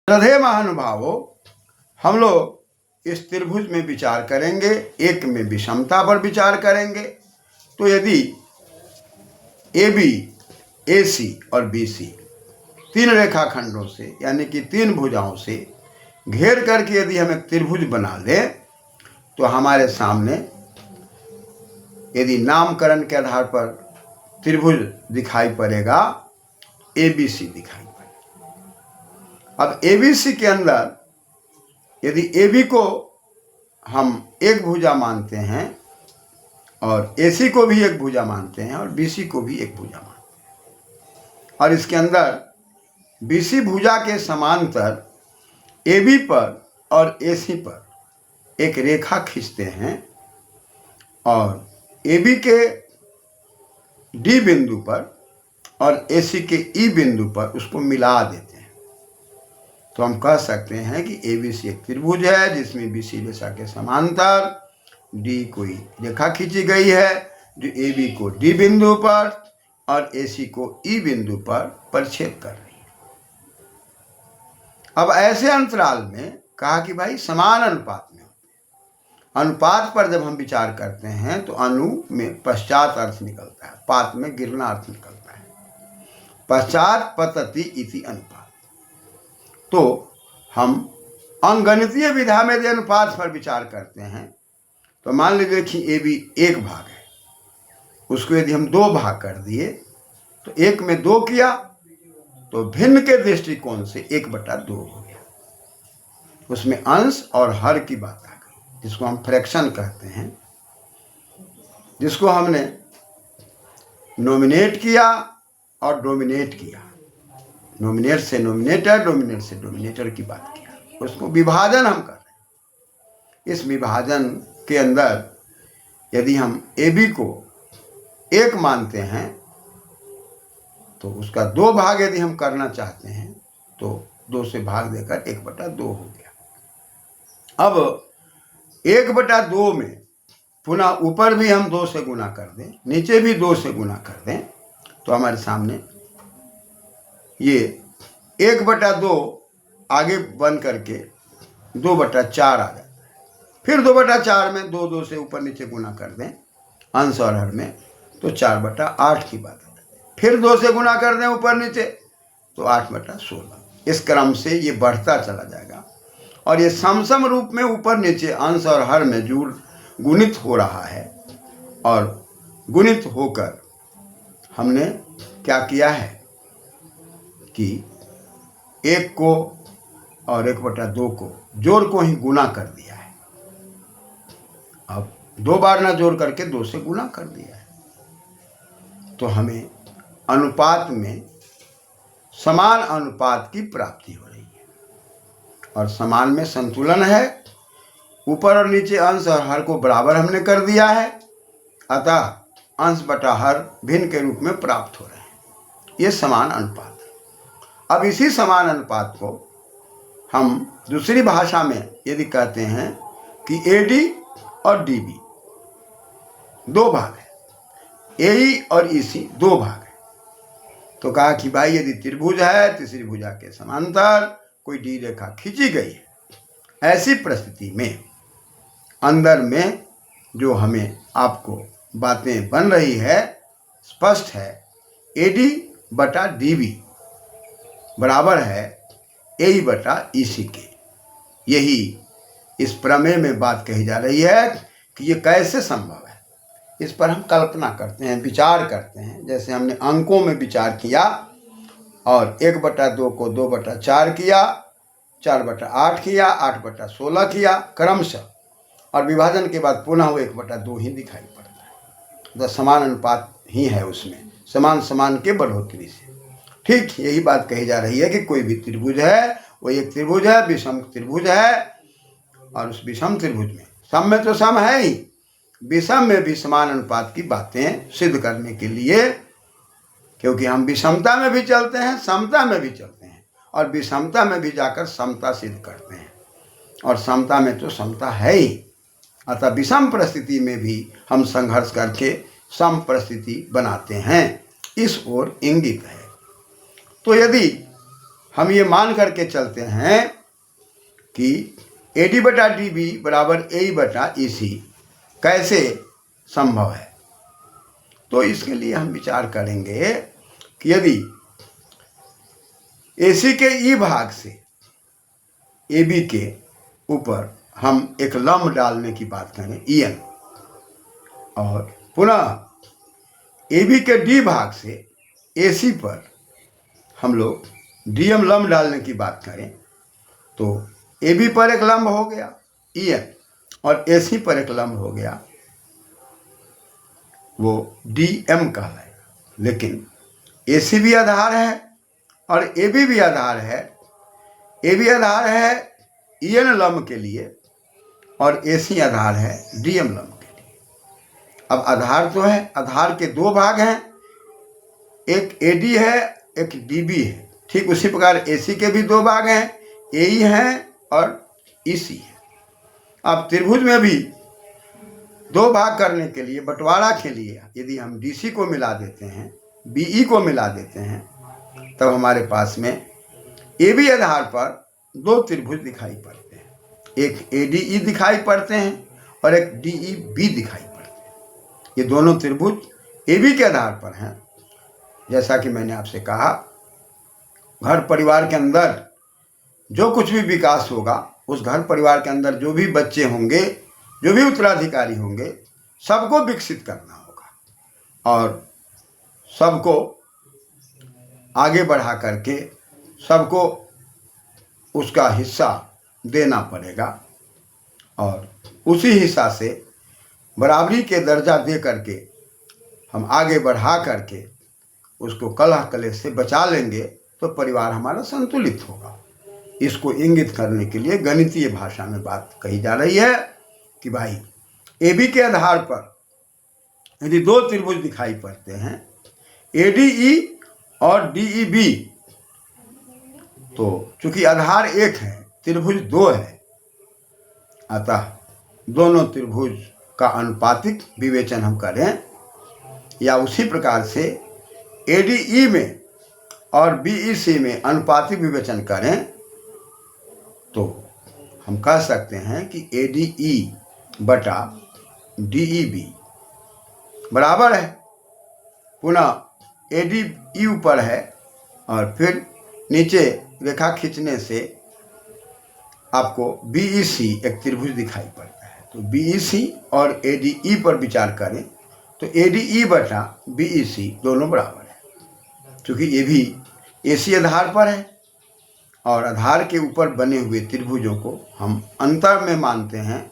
श्रद्धेय महानुभावों, हम लोग इस त्रिभुज में विचार करेंगे, एक में विषमता पर विचार करेंगे। तो यदि AB, AC और BC तीन रेखाखंडों से यानी कि तीन भुजाओं से घेर करके यदि हम एक त्रिभुज बना लें तो हमारे सामने यदि नामकरण के आधार पर त्रिभुज दिखाई पड़ेगा, ABC दिखाई पड़ेगा। अब ABC के अंदर यदि AB को हम एक भुजा मानते हैं और AC को भी एक भुजा मानते हैं और BC को भी एक भुजा मानते हैं, और इसके अंदर BC भुजा के समांतर AB पर और AC पर एक रेखा खींचते हैं और AB के D बिंदु पर और AC के E बिंदु पर उसको मिला देते हैं। तो हम कह सकते हैं कि ABC एक त्रिभुज है जिसमें BC रेखा के समांतर D कोई रेखा खींची गई है जो AB को D बिंदु पर और AC को E बिंदु पर परिच्छेद कर रही है। अब ऐसे अंतराल में कहा कि भाई समान अनुपात में होते हैं। अनुपात पर जब हम विचार करते हैं तो अनु में पश्चात अर्थ निकलता है, पात में गिरना अर्थ निकलता है। पश्चात पतति इति अनुपात। तो हम अंकगणितीय विधा में यदि अनुपात पर विचार करते हैं तो मान लीजिए कि AB एक भाग है, उसको यदि हम दो भाग कर दिए तो एक में दो किया तो भिन्न के दृष्टिकोण से 1/2 हो गया। उसमें अंश और हर की बात आ गई, जिसको हम फ्रैक्शन कहते हैं, जिसको हमने नोमिनेट किया और डोमिनेट किया। नोमिनेट से नोमिनेटर, डोमिनेट से डोमिनेटर की बात किया। उसको विभाजन हम कर रहे हैं। इस विभाजन के अंदर यदि हम AB को एक मानते हैं तो उसका दो भाग यदि हम करना चाहते हैं तो 2 से भाग देकर 1/2 हो गया। अब 1/2 में पुनः ऊपर भी हम 2 से गुना कर दें, नीचे भी 2 से गुना कर दें तो हमारे सामने ये 1/2 आगे बन करके 2/4 आ जाता है। फिर 2/4 में 2 से ऊपर नीचे गुना कर दें अंश और हर में तो 4/8 की बात आ जाती है। फिर 2 से गुना कर दें ऊपर नीचे तो 8/16। इस क्रम से ये बढ़ता चला जाएगा और ये समसम रूप में ऊपर नीचे अंश और हर में गुणित हो रहा है। और गुणित होकर हमने क्या किया है कि 1 को और 1/2 को जोड़ को ही गुना कर दिया है। अब 2 बार ना जोड़ करके 2 से गुना कर दिया है तो हमें अनुपात में समान अनुपात की प्राप्ति हो रही है। और समान में संतुलन है, ऊपर और नीचे अंश और हर को बराबर हमने कर दिया है, अतः अंश बटा हर भिन्न के रूप में प्राप्त हो रहे हैं। ये समान अनुपात है। अब इसी समान अनुपात को हम दूसरी भाषा में यदि कहते हैं कि AD और DB 2 भाग है, AE और EC 2 भाग है, तो कहा कि भाई यदि त्रिभुज है, तीसरी भुजा के समांतर कोई D रेखा खींची गई है, ऐसी परिस्थिति में अंदर में जो हमें आपको बातें बन रही है स्पष्ट है, AD/DB बराबर है AE/EC के। यही इस प्रमेय में बात कही जा रही है कि ये कैसे संभव है। इस पर हम कल्पना करते हैं, विचार करते हैं। जैसे हमने अंकों में विचार किया और 1/2 को 2/4 किया, 4/8 किया, 8/16 किया क्रमशः, और विभाजन के बाद पुनः वो 1/2 ही दिखाई पड़ता है। तो समान अनुपात ही है उसमें, समान समान के बढ़ोतरी से। ठीक यही बात कही जा रही है कि कोई भी त्रिभुज है वो एक त्रिभुज है, विषम त्रिभुज है, और उस विषम त्रिभुज में सम में तो सम है ही, विषम में भी समान अनुपात की बातें सिद्ध करने के लिए, क्योंकि हम विषमता में भी चलते हैं, समता में भी चलते हैं, और विषमता में भी जाकर समता सिद्ध करते हैं, और समता में तो समता है ही। अतः विषम परिस्थिति में भी हम संघर्ष करके सम परिस्थिति बनाते हैं, इस ओर इंगित है। तो यदि हम ये मान करके चलते हैं कि AD बटा DB बराबर AE बटा EC कैसे संभव है। तो इसके लिए हम विचार करेंगे कि यदि AC के E भाग से AB के ऊपर हम एक लंब डालने की बात करें EN, और पुनः AB के D भाग से AC पर हम लोग DM लंब डालने की बात करें, तो AB पर एक लंब हो गया EN और AC पर एक लंब हो गया वो DM कहलाएगा। लेकिन AC भी आधार है और AB भी आधार है। AB आधार है EN लंब के लिए और AC आधार है DM लंब के लिए। अब आधार तो है, आधार के दो भाग हैं, एक AD है एक DB है। ठीक उसी प्रकार AC के भी दो भाग हैं, AE हैं और EC है। अब त्रिभुज में भी दो भाग करने के लिए, बंटवारा के लिए यदि हम DC को मिला देते हैं, BE को मिला देते हैं, तब हमारे पास में AB आधार पर दो त्रिभुज दिखाई पड़ते हैं। एक ADE दिखाई पड़ते हैं और एक DEB दिखाई पड़ते हैं। ये दोनों त्रिभुज AB के आधार पर हैं। जैसा कि मैंने आपसे कहा, घर परिवार के अंदर जो कुछ भी विकास होगा, उस घर परिवार के अंदर जो भी बच्चे होंगे, जो भी उत्तराधिकारी होंगे, सबको विकसित करना होगा और सबको आगे बढ़ा करके सबको उसका हिस्सा देना पड़ेगा और उसी हिस्सा से बराबरी के दर्जा दे करके हम आगे बढ़ा करके उसको कलह कलेश से बचा लेंगे तो परिवार हमारा संतुलित होगा। इसको इंगित करने के लिए गणितीय भाषा में बात कही जा रही है कि भाई AB के आधार पर यदि दो त्रिभुज दिखाई पड़ते हैं, ADE और DEB, तो चूंकि आधार एक है, त्रिभुज दो है, अतः दोनों त्रिभुज का अनुपातिक विवेचन हम करें या उसी प्रकार से ADE में और BEC में अनुपातिक विवेचन करें, तो हम कह सकते हैं कि ADE बटा DEB बराबर है, पुनः ADE ऊपर है और फिर नीचे रेखा खींचने से आपको BEC एक त्रिभुज दिखाई पड़ता है। तो BEC और ADE पर विचार करें तो ADE बटा BEC दोनों बराबर है, क्योंकि ये भी AC आधार पर है और आधार के ऊपर बने हुए त्रिभुजों को हम अंतर में मानते हैं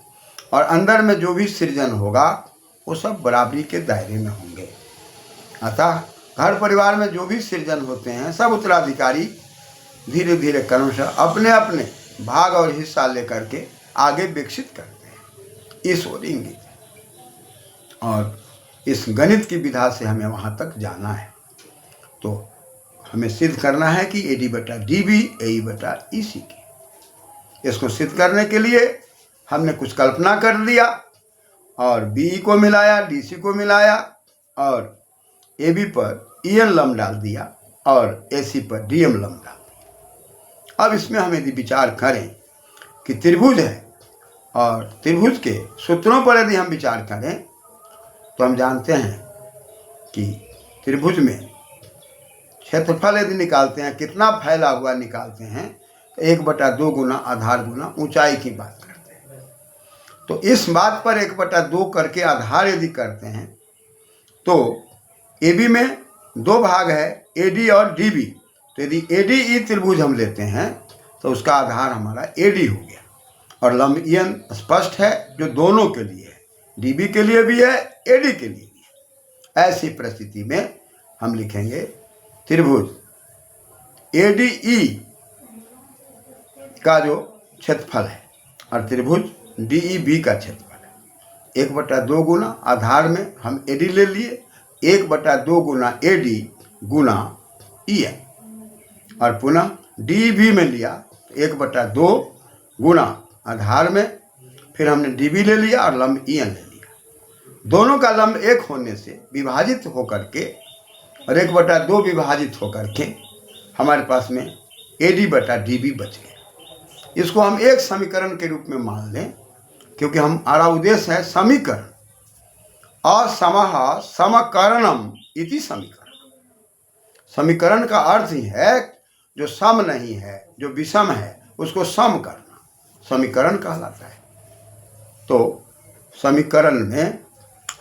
और अंदर में जो भी सृजन होगा वो सब बराबरी के दायरे में होंगे। अतः घर परिवार में जो भी सृजन होते हैं सब उत्तराधिकारी धीरे धीरे क्रमशः अपने अपने भाग और हिस्सा लेकर के आगे विकसित करते हैं। इस ओर इंगित है और इस गणित की विधा से हमें वहाँ तक जाना है। तो हमें सिद्ध करना है कि AD बटा DB AE बटा EC की। इसको सिद्ध करने के लिए हमने कुछ कल्पना कर लिया और BE को मिलाया, DC को मिलाया और AB पर EN लंब डाल दिया और AC पर DM लंब डाल दिया। अब इसमें हम यदि विचार करें कि त्रिभुज है और त्रिभुज के सूत्रों पर यदि हम विचार करें तो हम जानते हैं कि त्रिभुज में क्षेत्रफल यदि निकालते हैं, कितना फैला हुआ निकालते हैं, तो 1/2 गुना आधार गुना ऊंचाई की बात करते हैं। तो इस बात पर 1/2 करके आधार यदि करते हैं तो AB में दो भाग है AD और DB। तो यदि ADE त्रिभुज हम लेते हैं तो उसका आधार हमारा AD हो गया और लंब EN स्पष्ट है जो दोनों के लिए है, DB के लिए भी है, AD के लिए भी है। ऐसी परिस्थिति में हम लिखेंगे त्रिभुज ADE का जो क्षेत्रफल है और त्रिभुज DEB का क्षेत्रफल है 1/2 गुना आधार में हम AD ले लिए, 1/2 गुना AD गुना EN और पुनः DEB में लिया 1/2 गुना आधार में, फिर हमने DB ले लिया और लंब EN ले लिया। दोनों का लंब एक होने से विभाजित होकर के और 1/2 विभाजित होकर के हमारे पास में AD बटा DB बच गया। इसको हम एक समीकरण के रूप में मान लें, क्योंकि हमारा उद्देश्य है समीकरण। असमः समकरणम इति समीकरण। समीकरण का अर्थ ही है जो सम नहीं है, जो विषम है, उसको सम करना समीकरण कहलाता है। तो समीकरण में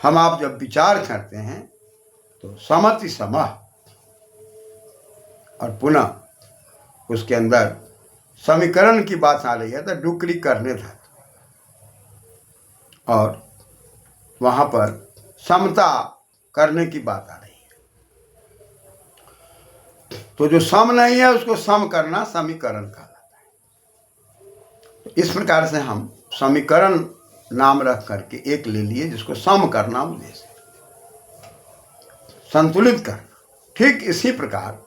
हम आप जब विचार करते हैं तो समति समः, और पुनः उसके अंदर समीकरण की बात आ रही है तो डुकरी करने था, और वहां पर समता करने की बात आ रही है। तो जो सम नहीं है उसको सम करना समीकरण कहलाता है। तो इस प्रकार से हम समीकरण नाम रख करके एक ले लिए जिसको सम करना उद्देश्य है, संतुलित करना। ठीक इसी प्रकार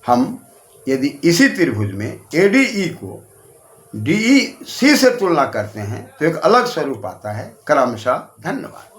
हम यदि इसी त्रिभुज में ADE को DEC से तुलना करते हैं तो एक अलग स्वरूप आता है। क्रमशः धन्यवाद।